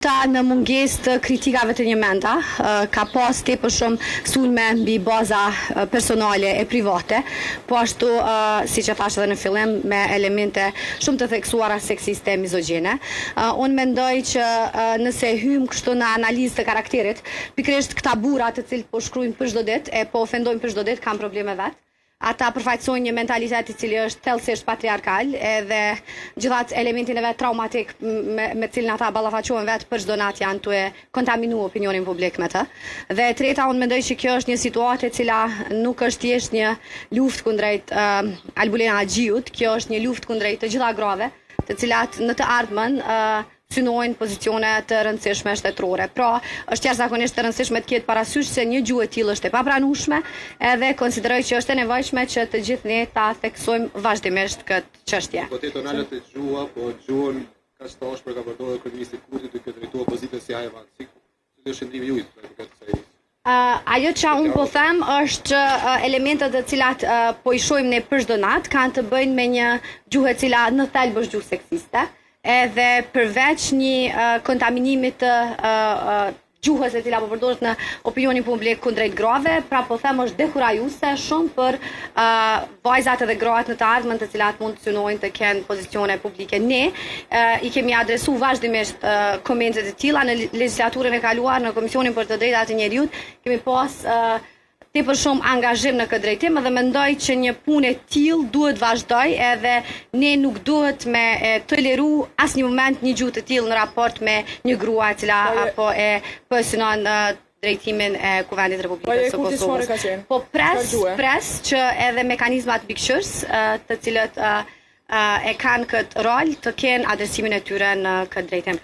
Ta në munges të kritikave të një menda, ka pas tepër shumë sulme mbi baza personale e private, po ashtu, si që thashtë edhe në fillim, me elemente shumë të theksuara seksiste e mizogjene. Unë mendoj që nëse hymë kështu në analizë të karakterit, pikrisht këta burra të cilët po shkrujnë për çdo ditë, e po ofendojnë për çdo ditë, kanë probleme vetë. Ata përfaqësojnë një mentalitet i cili është thellësisht patriarkal edhe gjithat elementin e vetë traumatik me cilin ata ballafaqohen vetë për çdo natë janë të kontaminu opinionin publik me të. Dhe treta, unë mendoj që kjo është një situatë e cila nuk është thjesht një luftë kundrejt Albulena Xhiut, kjo është një luftë kundrejt të gjitha grave, të cilat në të ardhmen synojnë pozicione të rëndësishme shtetërore. Pra, është jashtëzakonisht të rëndësishme të ketë parasysh se një gjuhë e tillë është e papranueshme, edhe konsideroj që është e nevojshme që të gjithë ne ta theksojmë vazhdimisht këtë çështje. Po te tonalet e gjuha, po gjuhën ka stash për ka përdorur kryeministri Kurti duke drejtuar opozitën si hajvan. Si është shëndrimi juaj për këtë seri? Ajo që unë po them është elementet të cilat po i shohim ne për çdo natë kanë të bëjnë me një gjuhë e cila në thelb është gjuhë seksiste, edhe përveç një kontaminimit të gjuhës e cila po përdoret në opinionin publik kundrejt grave, pra po them është dekurajuese shumë për vajzat edhe gratë në të ardhmen të cilat mund të synojnë të kenë pozicione publike. Ne i kemi adresu vazhdimisht komentet e tilla në legjislaturën e kaluar në Komisionin për të Drejtat e Njerëzit, kemi pas tepër shumë angazhim në këtë drejtim dhe mendoj që një punë e tillë duhet vazhdoj edhe ne nuk duhet me toleru asnjë moment një gjuhë të tillë në raport me një grua e cila apo e synon drejtimin e Kuvendit Republikës së Kosovës. Po pres që edhe mekanizmat bikqyrës të cilët e kanë këtë rol të kenë adresimin e tyre në këtë drejtim.